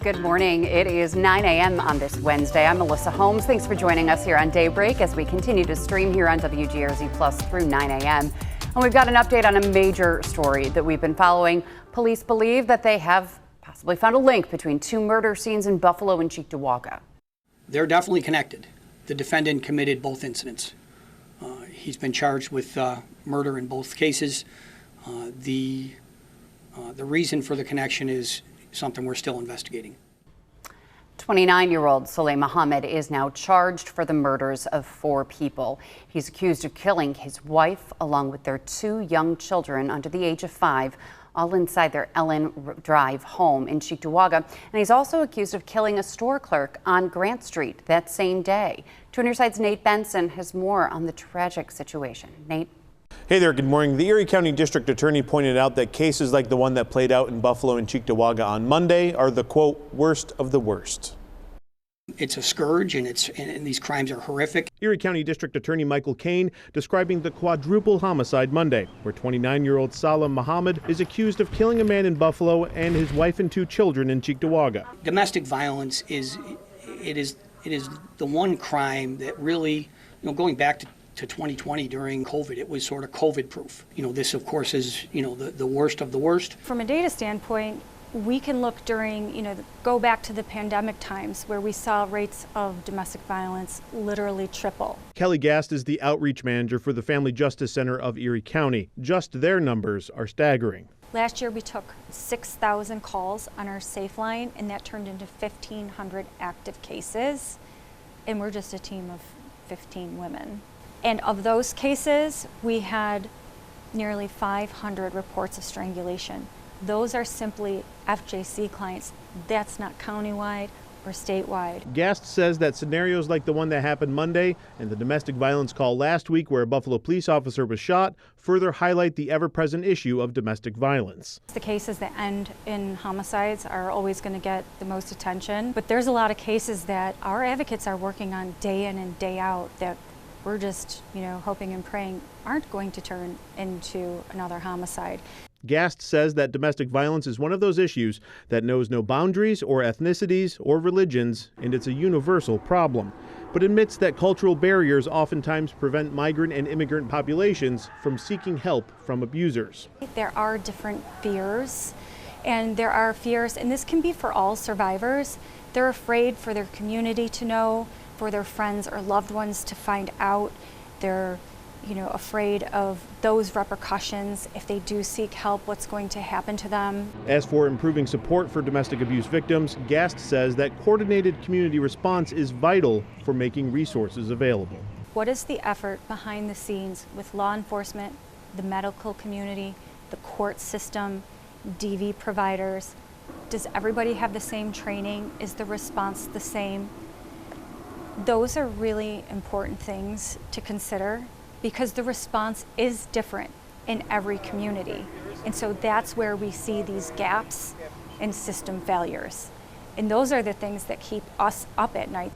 Good morning. It is 9 a.m. on this Wednesday. I'm Melissa Holmes. Thanks for joining us here on Daybreak as we continue to stream here on WGRZ Plus through 9 a.m. And we've got an update on a major story that we've been following. Police believe that they have possibly found a link between two murder scenes in Buffalo and Cheektowaga. They're definitely connected. The defendant committed both incidents. He's been charged with murder in both cases. The reason for the connection is something we're still investigating. 29-year-old Soleil Mohammed is now charged for the murders of 4 people. He's accused of killing his wife along with their 2 young children under the age of 5, all inside their Ellen Drive home in Cheektowaga. And he's also accused of killing a store clerk on Grant Street that same day. 2 News Side's Nate Benson has more on the tragic situation. Nate. Hey there, good morning. The Erie County District Attorney pointed out that cases like the one that played out in Buffalo and Cheektowaga on Monday are the, quote, worst of the worst. It's a scourge, and these crimes are horrific. Erie County District Attorney Michael Kane describing the quadruple homicide Monday, where 29-year-old Salam Mohammed is accused of killing a man in Buffalo and his wife and 2 children in Cheektowaga. Domestic violence is the one crime that really, going back to 2020 during COVID, it was sort of COVID proof. This of course is, the worst of the worst. From a data standpoint, we can look during, go back to the pandemic times where we saw rates of domestic violence literally triple. Kelly Gast is the outreach manager for the Family Justice Center of Erie County. Just their numbers are staggering. Last year we took 6,000 calls on our Safe Line, and that turned into 1,500 active cases, and we're just a team of 15 women. And of those cases, we had nearly 500 reports of strangulation. Those are simply FJC clients. That's not countywide or statewide. Gast says that scenarios like the one that happened Monday and the domestic violence call last week where a Buffalo police officer was shot further highlight the ever-present issue of domestic violence. The cases that end in homicides are always going to get the most attention, but there's a lot of cases that our advocates are working on day in and day out that we're just, hoping and praying aren't going to turn into another homicide. Gast says that domestic violence is one of those issues that knows no boundaries or ethnicities or religions, and it's a universal problem, but admits that cultural barriers oftentimes prevent migrant and immigrant populations from seeking help from abusers. There are different fears, and this can be for all survivors. They're afraid for their community to know, for their friends or loved ones to find out. They're afraid of those repercussions. If they do seek help, what's going to happen to them. As for improving support for domestic abuse victims, Gast says that coordinated community response is vital for making resources available. What is the effort behind the scenes with law enforcement, the medical community, the court system, DV providers? Does everybody have the same training? Is the response the same? Those are really important things to consider because the response is different in every community. And so that's where we see these gaps and system failures. And those are the things that keep us up at night.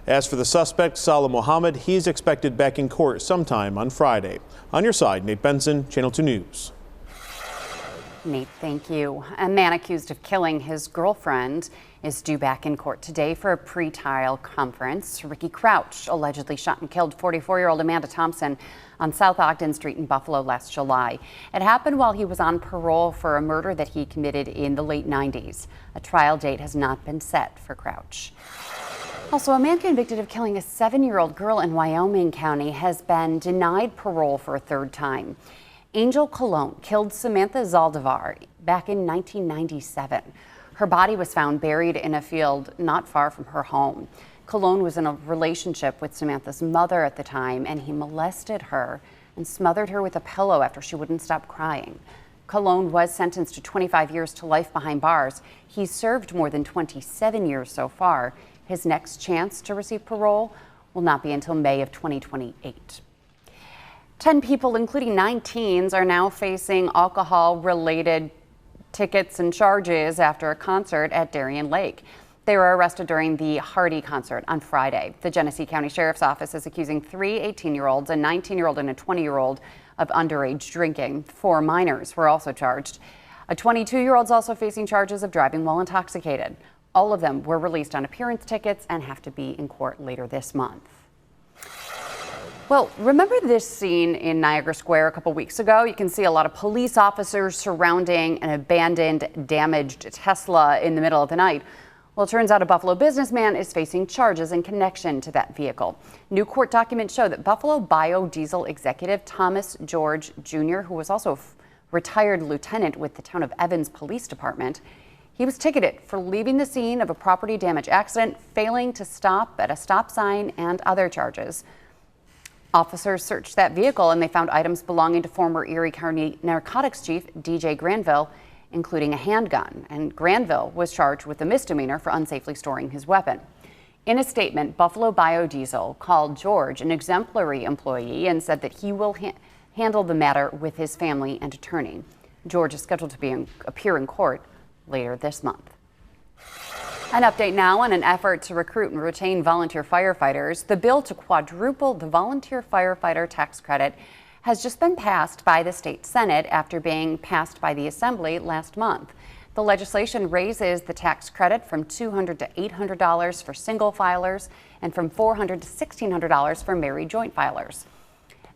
As for the suspect, Salam Mohammed, he's expected back in court sometime on Friday. On your side, Nate Benson, Channel 2 News. Nate, thank you. A man accused of killing his girlfriend is due back in court today for a pre-trial conference. Ricky Crouch allegedly shot and killed 44-year-old Amanda Thompson on South Ogden Street in Buffalo last July. It happened while he was on parole for a murder that he committed in the late 90s. A trial date has not been set for Crouch. Also, a man convicted of killing a 7-year-old girl in Wyoming County has been denied parole for a 3rd time. Angel Colon killed Samantha Zaldivar back in 1997. Her body was found buried in a field not far from her home. Colon was in a relationship with Samantha's mother at the time, and he molested her and smothered her with a pillow after she wouldn't stop crying. Colon was sentenced to 25 years to life behind bars. He's served more than 27 years so far. His next chance to receive parole will not be until May of 2028. 10 people, including 9 teens, are now facing alcohol-related tickets and charges after a concert at Darien Lake. They were arrested during the Hardy concert on Friday. The Genesee County Sheriff's Office is accusing 3 18-year-olds, a 19-year-old and a 20-year-old of underage drinking. 4 minors were also charged. A 22-year-old's also facing charges of driving while intoxicated. All of them were released on appearance tickets and have to be in court later this month. Well, remember this scene in Niagara Square a couple weeks ago? You can see a lot of police officers surrounding an abandoned, damaged Tesla in the middle of the night. Well, it turns out a Buffalo businessman is facing charges in connection to that vehicle. New court documents show that Buffalo biodiesel executive Thomas George Jr., who was also a retired lieutenant with the town of Evans Police Department, he was ticketed for leaving the scene of a property damage accident, failing to stop at a stop sign, and other charges. Officers searched that vehicle and they found items belonging to former Erie County Narcotics Chief DJ Granville, including a handgun. And Granville was charged with a misdemeanor for unsafely storing his weapon. In a statement, Buffalo Biodiesel called George an exemplary employee and said that he will handle the matter with his family and attorney. George is scheduled to appear in court later this month. An update now on an effort to recruit and retain volunteer firefighters. The bill to quadruple the volunteer firefighter tax credit has just been passed by the state Senate after being passed by the Assembly last month. The legislation raises the tax credit from $200 to $800 for single filers and from $400 to $1,600 for married joint filers.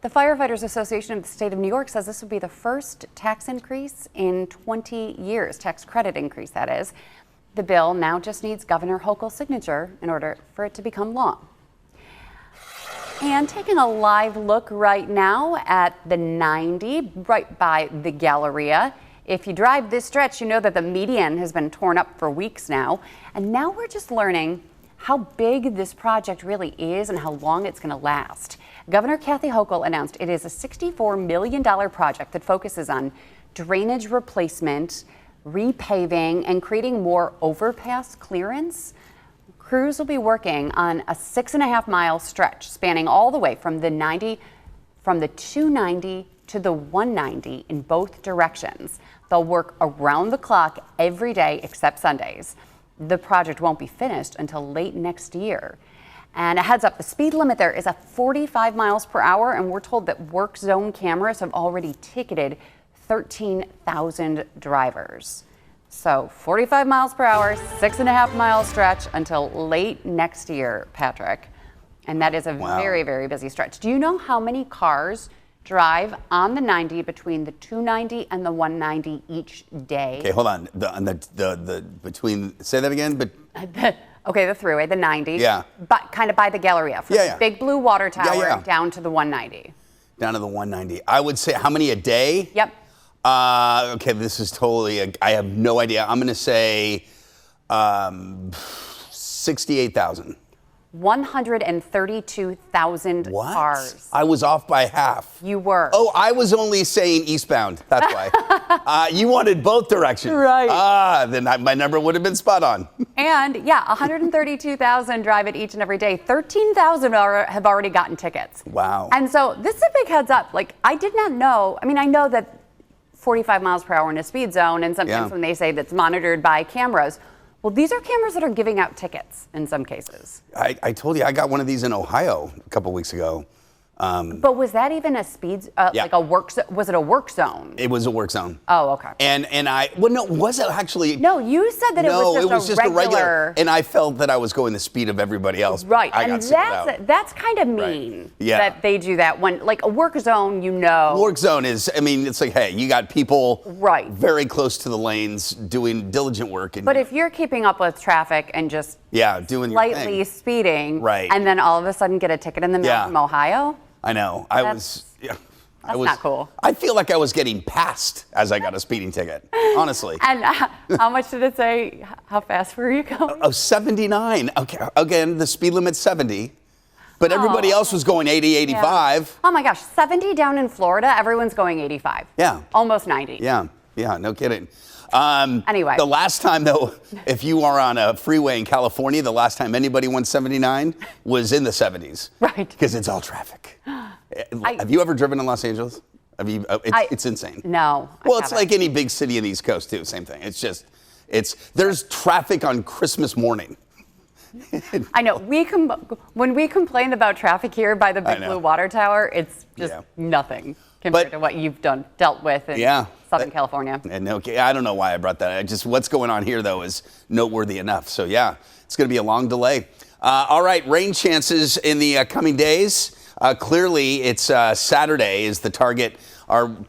The Firefighters Association of the State of New York says this would be the first tax increase in 20 years, tax credit increase, that is. The bill now just needs Governor Hochul's signature in order for it to become law. And taking a live look right now at the 90 right by the Galleria. If you drive this stretch, you know that the median has been torn up for weeks now. And now we're just learning how big this project really is and how long it's going to last. Governor Kathy Hochul announced it is a $64 million project that focuses on drainage replacement, repaving, and creating more overpass clearance. Crews will be working on a 6.5-mile stretch spanning all the way from the 290 to the 190 in both directions. They'll work around the clock every day except Sundays. The project won't be finished until late next year. And a heads up, the speed limit there is at 45 miles per hour, and we're told that work zone cameras have already ticketed 13,000 drivers. So 45 miles per hour, 6.5-mile stretch until late next year, Patrick. And that is a very, very busy stretch. Do you know how many cars drive on the 90 between the 290 and the 190 each day? Okay, hold on. Between, say that again? Okay, the thruway, the 90. Yeah. But kind of by the Galleria, from the big blue water tower down to the 190. Down to the 190. I would say, how many a day? Yep. Okay, this is totally, I have no idea. I'm going to say 68,000. 132,000 What? cars. I was off by half. You were. Oh, I was only saying eastbound. That's why. You wanted both directions. Right. Then my number would have been spot on. And yeah, 132,000 drive it each and every day. 13,000 have already gotten tickets. Wow. And so this is a big heads up. Like, I did not know. I mean, I know that 45 miles per hour in a speed zone, and sometimes when they say that's monitored by cameras. Well, these are cameras that are giving out tickets in some cases. I told you I got one of these in Ohio a couple weeks ago. But was that even a speed, like a work, was it a work zone? It was a work zone. Oh, okay. And no, was it actually? No, you said that it was just a regular. And I felt that I was going the speed of everybody else. Right, I and got that's kind of mean. Right. Yeah. That they do that when, like a work zone, you know. Work zone is, I mean, it's like, hey, you got people very close to the lanes doing diligent work. And but if you're keeping up with traffic and just doing your slightly thing. Speeding, Right. and then all of a sudden get a ticket in the mail from Ohio. I know. That's not cool. I feel like I was getting passed as I got a speeding ticket, honestly. And how much did it say? How fast were you going? Oh, 79. Okay. Again, the speed limit's 70. But everybody else was going 80, 85. Yeah. Oh my gosh, 70 down in Florida, everyone's going 85. Yeah. Almost 90. Yeah, no kidding. Anyway. The last time, though, if you are on a freeway in California, the last time anybody went 79 was in the 70s. Right. Because it's all traffic. Have you ever driven in Los Angeles? Have you? It's insane. No. Well, it's like any big city in the East Coast, too. Same thing. There's traffic on Christmas morning. I know. When we complain about traffic here by the big blue water tower, it's just nothing compared to what you've dealt with in Southern California. And okay, I don't know why I brought that. What's going on here, though, is noteworthy enough. So, yeah, it's going to be a long delay. All right, rain chances in the coming days. Clearly, it's Saturday is the target.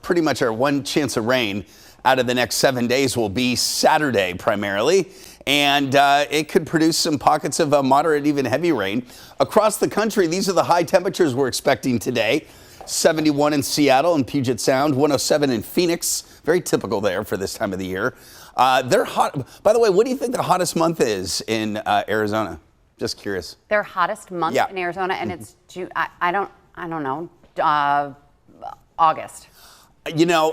Pretty much our one chance of rain out of the next 7 days will be Saturday primarily. And it could produce some pockets of moderate, even heavy rain. Across the country, these are the high temperatures we're expecting today. 71 in Seattle and Puget Sound, 107 in Phoenix. Very typical there for this time of the year. They're hot. By the way, what do you think the hottest month is in Arizona? Just curious. Their hottest month in Arizona, and it's June. I don't know. August. You know,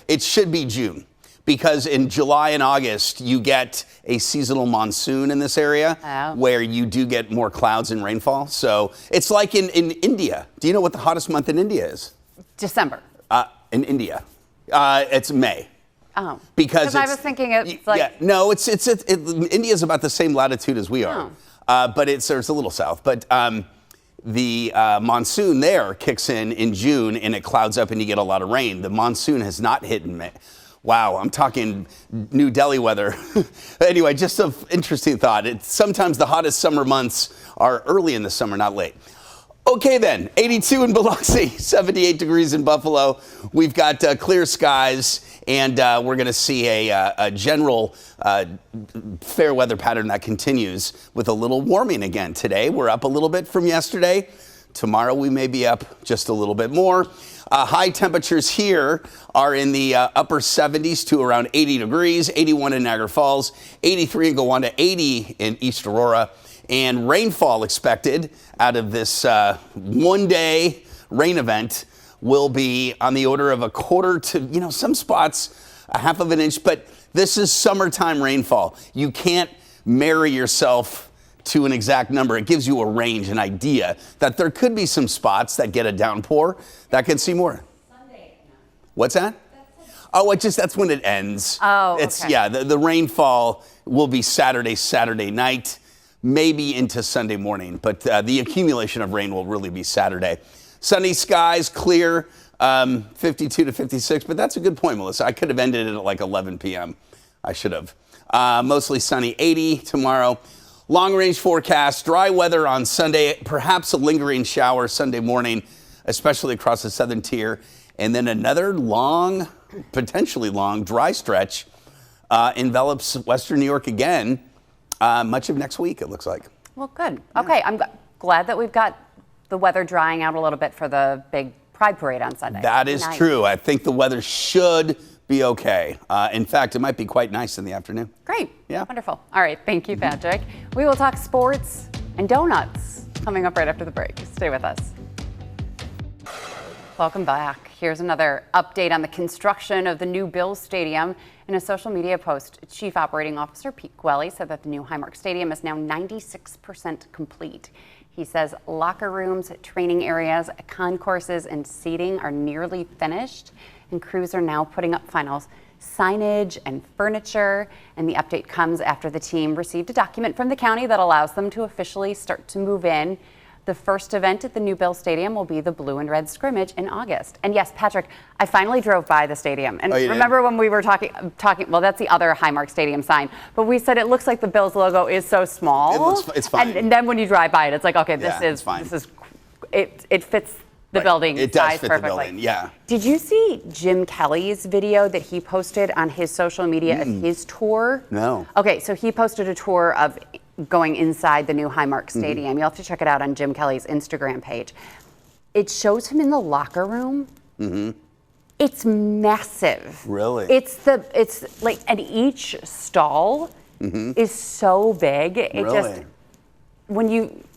it should be June, because in July and August you get a seasonal monsoon in this area where you do get more clouds and rainfall. So it's like in India. Do you know what the hottest month in India is? December. In India, it's May. Oh, because I was thinking it's like no, India's about the same latitude as we are, but it's a little south. But the monsoon there kicks in June, and it clouds up and you get a lot of rain. The monsoon has not hit in May. Wow, I'm talking New Delhi weather. Anyway, just an interesting thought. Sometimes the hottest summer months are early in the summer, not late. Okay then, 82 in Biloxi, 78 degrees in Buffalo. We've got clear skies, and we're going to see a general fair weather pattern that continues with a little warming again. Today, we're up a little bit from yesterday. Tomorrow, we may be up just a little bit more. High temperatures here are in the upper 70s to around 80 degrees, 81 in Niagara Falls, 83 in Gowanda, 80 in East Aurora. And rainfall expected out of this one-day rain event will be on the order of a quarter to, some spots, a half of an inch. But this is summertime rainfall. You can't marry yourself to an exact number. It gives you a range, an idea that there could be some spots that get a downpour that can see more. Sunday. What's that? Oh, that's when it ends. Oh, it's okay. The rainfall will be Saturday night, maybe into Sunday morning, but the accumulation of rain will really be Saturday. Sunny skies, clear, 52 to 56, but that's a good point, Melissa. I could have ended it at like 11 p.m. I should have. Mostly sunny, 80 tomorrow. Long range forecast, dry weather on Sunday, perhaps a lingering shower Sunday morning, especially across the southern tier. And then another long, potentially long, dry stretch envelops western New York again. Much of next week, it looks like. Well, good. Okay, I'm glad that we've got the weather drying out a little bit for the big Pride Parade on Sunday. That is true. I think the weather should be okay. In fact, it might be quite nice in the afternoon. Great. Yeah. Wonderful. All right. Thank you, Patrick. We will talk sports and donuts coming up right after the break. Stay with us. Welcome back. Here's another update on the construction of the new Bills Stadium. In a social media post, Chief Operating Officer Pete Gwelly said that the new Highmark Stadium is now 96% complete. He says locker rooms, training areas, concourses, and seating are nearly finished, and crews are now putting up final signage and furniture. And the update comes after the team received a document from the county that allows them to officially start to move in. The first event at the new Bills Stadium will be the Blue and Red scrimmage in August. And yes, Patrick, I finally drove by the stadium. And remember when we were talking, well, that's the other Highmark Stadium sign. But we said it looks like the Bills logo is so small. It's fine. And then when you drive by it, it's like, okay, it's fine. It fits the building It does size fit perfectly. the building, yeah. Did you see Jim Kelly's video that he posted on his social media of his tour? No. Okay, so he posted a tour of going inside the new Highmark Stadium. You'll have to check it out on Jim Kelly's Instagram page. It shows him in the locker room. It's massive. Really? It's like, and each stall is so big. It Really?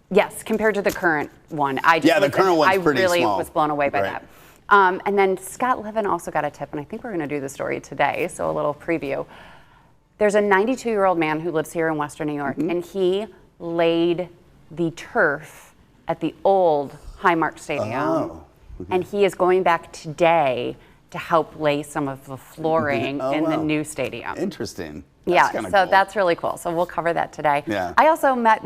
Yes, compared to the current one. The current one's pretty really small. was blown away by Right. that. And then Scott Levin also got a tip, and I think we're going to do the story today, so a little preview. There's a 92-year-old man who lives here in Western New York, and he laid the turf at the old Highmark Stadium, and he is going back today to help lay some of the flooring in the new stadium. Interesting. Yeah, That's so cool. that's really cool. So we'll cover that today. Yeah. I also met,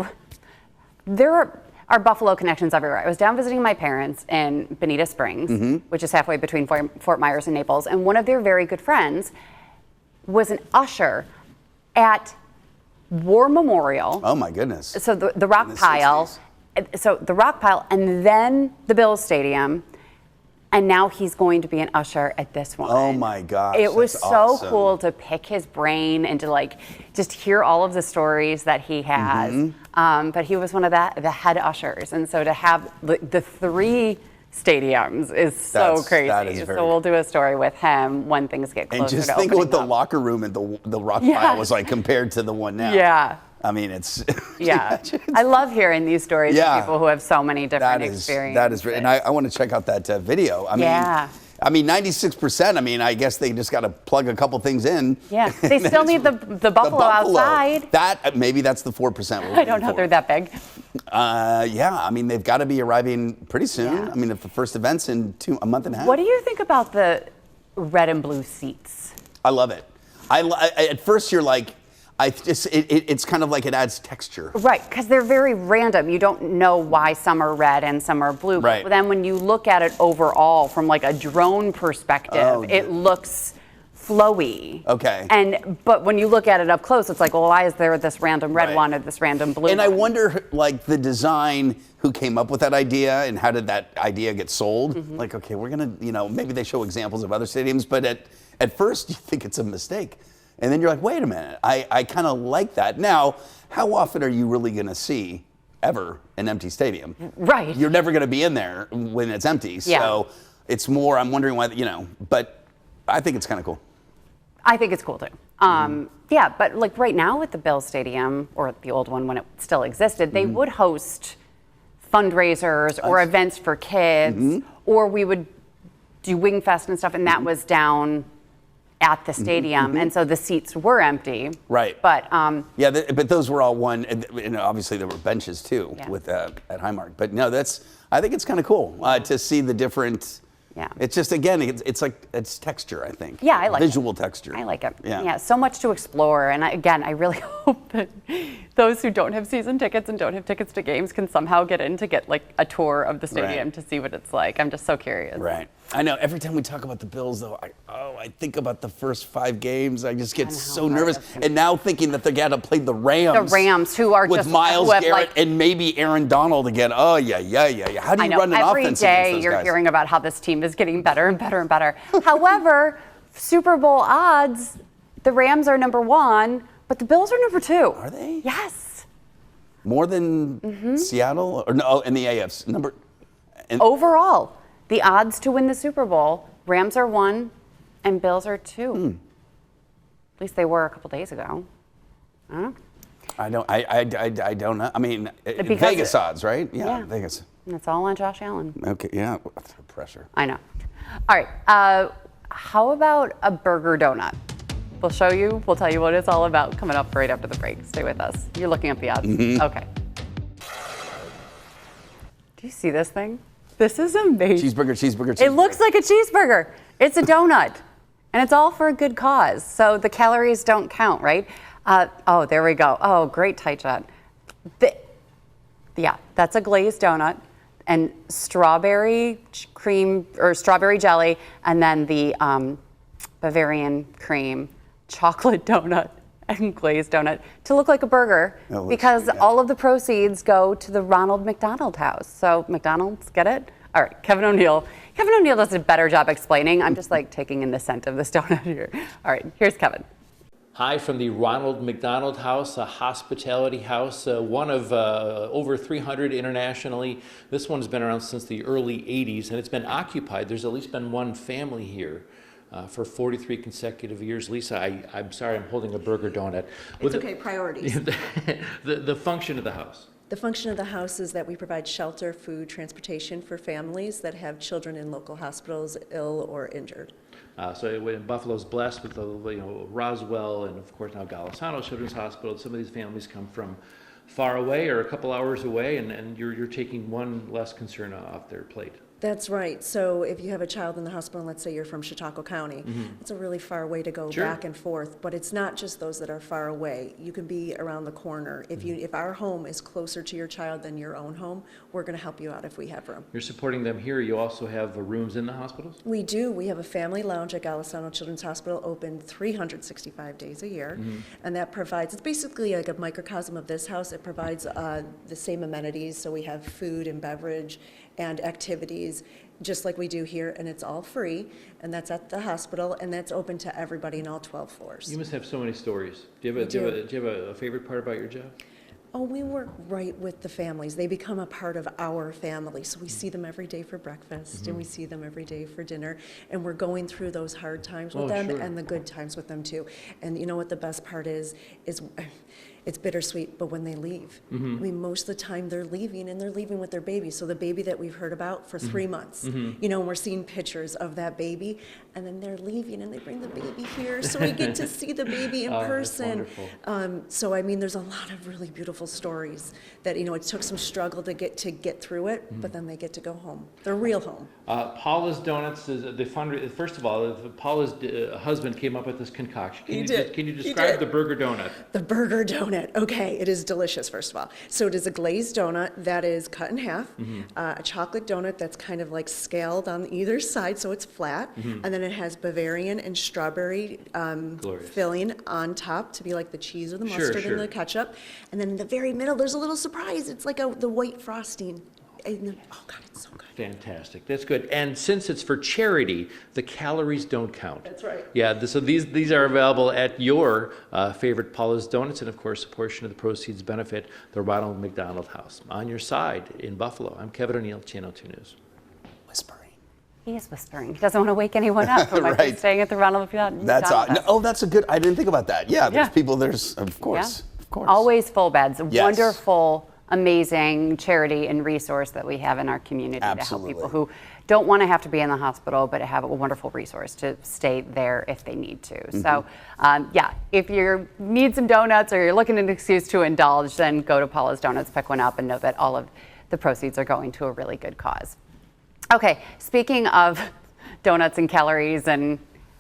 are Buffalo connections everywhere. I was down visiting my parents in Bonita Springs, which is halfway between Fort Myers and Naples, and one of their very good friends was an usher at War Memorial. Oh my goodness. So the rock pile. 60s. So the rock pile, and then the Bills Stadium, and now he's going to be an usher at this one. Oh my gosh. It was that's so awesome. cool to pick his brain and to like just hear all of the stories that he has. But he was one of the head ushers, and so to have the 3 stadiums is so crazy. That is very so we'll do a story with him when things get closer. And just to think of what the opening up. locker room and the rock pile was like compared to the one now. Yeah. I mean, it's Yeah. I love hearing these stories Yeah. of people who have so many different that is experiences. and I want to check out that video. I mean 96%. I mean, I guess they just got to plug a couple things in. Yeah, they still need the buffalo outside. That maybe that's the 4%. I don't know, they're that big. Yeah, I mean they've got to be arriving pretty soon. Yeah. I mean, if the first event's in a month and a half. What do you think about the red and blue seats? I love it. At first you're like, it's kind of like it adds texture. Right, because they're very random. You don't know why some are red and some are blue. Right. But then when you look at it overall from like a drone perspective, it looks flowy. Okay. But when you look at it up close, it's like, well, why is there this random red one or this random blue one? And I wonder, like, the design, who came up with that idea and how did that idea get sold? Like, okay, we're going to, maybe they show examples of other stadiums, but at first you think it's a mistake. And then you're like, wait a minute, I kind of like that. Now, how often are you really going to see, ever, an empty stadium? Right. You're never going to be in there when it's empty. Yeah. So it's more, I'm wondering why, but I think it's kind of cool. I think it's cool too. Yeah, but like right now with the Bills Stadium, or the old one when it still existed, they would host fundraisers or events for kids, or we would do Wing Fest and stuff, and that was down at the stadium, and so the seats were empty. Right. But but those were all one, and obviously there were benches too with at Highmark. But no, I think it's kind of cool to see the different. Yeah. It's just, again, it's texture, I think. Yeah, I like visual texture. I like it. Yeah. So much to explore. And I really hope that those who don't have season tickets and don't have tickets to games can somehow get in to get like a tour of the stadium to see what it's like. I'm just so curious. Right. I know. Every time we talk about the Bills, though, I think about the first 5 games. I just get so nervous. And now thinking that they're going to play the Rams. The Rams, who are with just Myles who have, Garrett like, and maybe Aaron Donald again. Oh yeah. How do you run an every offense day against those you're guys? hearing about how this team is getting better and better and better. However, Super Bowl odds, the Rams are number 1, but the Bills are number 2. Are they? Yes. More than Seattle? Or no, in the AFC. Overall, the odds to win the Super Bowl, Rams are 1 and Bills are 2. At least they were a couple days ago. I don't know. I don't know. I mean, Vegas odds, right? Yeah, Vegas. And it's all on Josh Allen. Okay, yeah. Pressure. I know. All right. How about a burger donut? We'll show you. We'll tell you what it's all about coming up right after the break. Stay with us. You're looking up the odds. Okay. Do you see this thing? This is amazing. Cheeseburger. It looks like a cheeseburger. It's a donut. And it's all for a good cause. So the calories don't count, right? Oh, there we go. Oh, great tight shot. Yeah, that's a glazed donut. And strawberry cream or strawberry jelly, and then the Bavarian cream chocolate donut and glazed donut to look like a burger, because all of the proceeds go to the Ronald McDonald House. So McDonald's, get it? All right, Kevin O'Neill. Kevin O'Neill does a better job explaining. I'm just like taking in the scent of this donut here. All right, here's Kevin. Hi from the Ronald McDonald House, a hospitality house, one of over 300 internationally. This one's been around since the early 80s, and it's been occupied. There's at least been one family here for 43 consecutive years. Lisa, I'm sorry, I'm holding a burger donut. It's okay, priorities. The function of the house. The function of the house is that we provide shelter, food, transportation for families that have children in local hospitals, ill or injured. So when Buffalo's blessed with Roswell and of course now Golisano Children's Hospital, some of these families come from far away or a couple hours away, and you're taking one less concern off their plate. That's right. So if you have a child in the hospital, and let's say you're from Chautauqua County, it's a really far way to go Sure. back and forth. But it's not just those that are far away. You can be around the corner. If our home is closer to your child than your own home, we're going to help you out if we have room. You're supporting them here. You also have rooms in the hospitals? We do. We have a family lounge at Golisano Children's Hospital open 365 days a year. And that provides, it's basically like a microcosm of this house. It provides the same amenities. So we have food and beverage and activities, just like we do here, and it's all free, and that's at the hospital, and that's open to everybody in all 12 floors. You must have so many stories. Do you have a favorite part about your job? Oh, we work right with the families. They become a part of our family. So we see them every day for breakfast, and we see them every day for dinner, and we're going through those hard times with them sure. and the good times with them too. And you know what the best part is it's bittersweet, but when they leave, I mean, most of the time they're leaving, and they're leaving with their baby. So the baby that we've heard about for 3 months, you know, and we're seeing pictures of that baby, and then they're leaving, and they bring the baby here, so we get to see the baby in person. That's wonderful. So I mean, there's a lot of really beautiful stories that, you know, it took some struggle to get through it, but then they get to go home, their real home. Paula's Donuts is the fundraiser. First of all, Paula's husband came up with this concoction. He did. Can you He describe did. the burger donut? The burger donut. Okay, it is delicious, first of all. So it is a glazed donut that is cut in half, a chocolate donut that's kind of like scaled on either side, so it's flat, and then it has Bavarian and strawberry filling on top to be like the cheese or the mustard and the ketchup. And then in the very middle, there's a little surprise. It's like the white frosting. And oh God, it's so good. Fantastic. That's good. And since it's for charity, the calories don't count. That's right. Yeah, so these are available at your favorite Paula's Donuts, and of course, a portion of the proceeds benefit the Ronald McDonald House. On your side in Buffalo, I'm Kevin O'Neill, Channel 2 News. Whispering. He is whispering. He doesn't want to wake anyone up. Right. Staying at the Ronald McDonald. That's that's a good. I didn't think about that. Yeah, there's people. There's of course. Always full beds. Yes. Wonderful, amazing charity and resource that we have in our community Absolutely. to help people who don't want to have to be in the hospital, but have a wonderful resource to stay there if they need to. So, if you need some donuts or you're looking at an excuse to indulge, then go to Paula's Donuts, pick one up, and know that all of the proceeds are going to a really good cause. Okay, speaking of donuts and calories and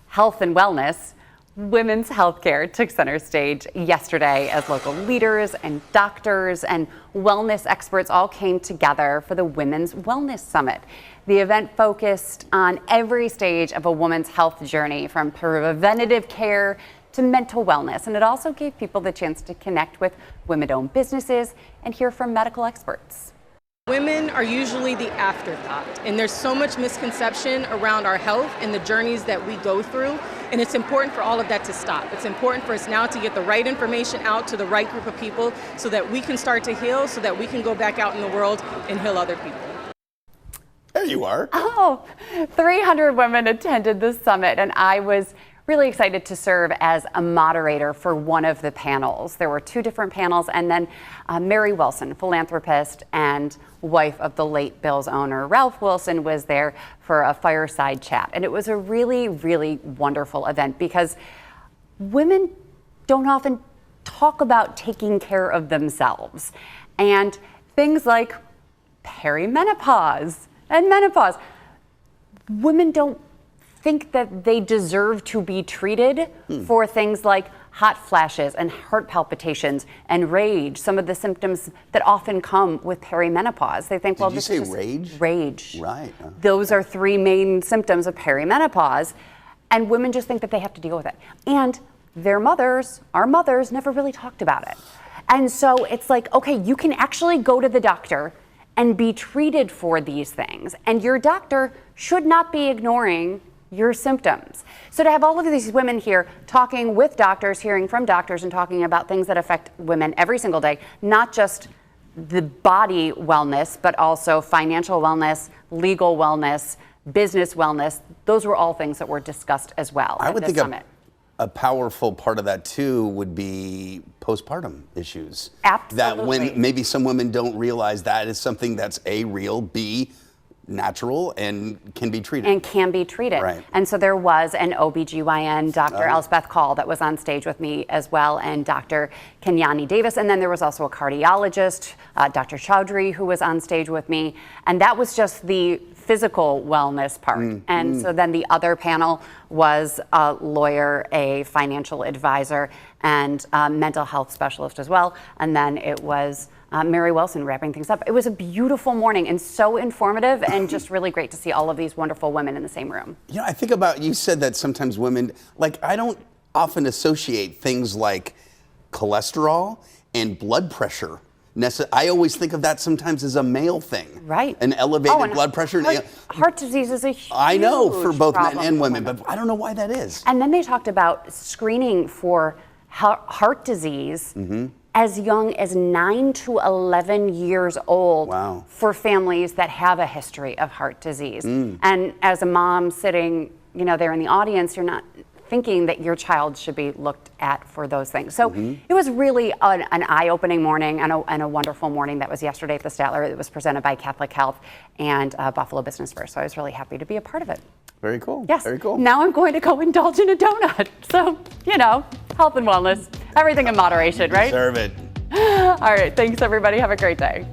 health and wellness, women's healthcare took center stage yesterday as local leaders and doctors and wellness experts all came together for the Women's Wellness Summit. The event focused on every stage of a woman's health journey, from preventative care to mental wellness, and it also gave people the chance to connect with women-owned businesses and hear from medical experts. Women are usually the afterthought, and there's so much misconception around our health and the journeys that we go through, and it's important for all of that to stop. It's important for us now to get the right information out to the right group of people so that we can start to heal, so that we can go back out in the world and heal other people. There you are. 300 women attended the summit, and I was really excited to serve as a moderator for one of the panels. There were 2 different panels, and then Mary Wilson, philanthropist and wife of the late Bill's owner, Ralph Wilson, was there for a fireside chat. And it was a really, really wonderful event because women don't often talk about taking care of themselves. And things like perimenopause and menopause. Women don't think that they deserve to be treated for things like hot flashes and heart palpitations and rage, some of the symptoms that often come with perimenopause. They think, well, Did you say rage? Rage. Right. Those are 3 main symptoms of perimenopause, and women just think that they have to deal with it. And their mothers, our mothers, never really talked about it. And so it's like, okay, you can actually go to the doctor and be treated for these things, and your doctor should not be ignoring your symptoms. So to have all of these women here talking with doctors, hearing from doctors, and talking about things that affect women every single day, not just the body wellness, but also financial wellness, legal wellness, business wellness, those were all things that were discussed as well I at would this think summit. a powerful part of that too would be postpartum issues. Absolutely. That when maybe some women don't realize that is something that's A, real, B, natural and can be treated. And can be treated. Right. And so there was an OBGYN, Dr. Elspeth Call, that was on stage with me as well, and Dr. Kenyani Davis. And then there was also a cardiologist, Dr. Chowdhury, who was on stage with me. And that was just the physical wellness part. And so then the other panel was a lawyer, a financial advisor, and a mental health specialist as well. And then it was Mary Wilson wrapping things up. It was a beautiful morning and so informative and just really great to see all of these wonderful women in the same room. You know, I think about, you said that sometimes women, like, I don't often associate things like cholesterol and blood pressure. I always think of that sometimes as a male thing. Right. An elevated and blood pressure. Heart disease is a huge I know, for both men problem and for women, but I don't know why that is. And then they talked about screening for heart disease as young as 9 to 11 years old. Wow. For families that have a history of heart disease. And as a mom sitting, you know, there in the audience, you're not thinking that your child should be looked at for those things. So it was really an eye-opening morning and a wonderful morning that was yesterday at the Statler. It was presented by Catholic Health and Buffalo Business First. So I was really happy to be a part of it. Very cool. Yes. Very cool. Now I'm going to go indulge in a donut. So, you know, health and wellness, everything in moderation, right? Serve it. All right. Thanks, everybody. Have a great day.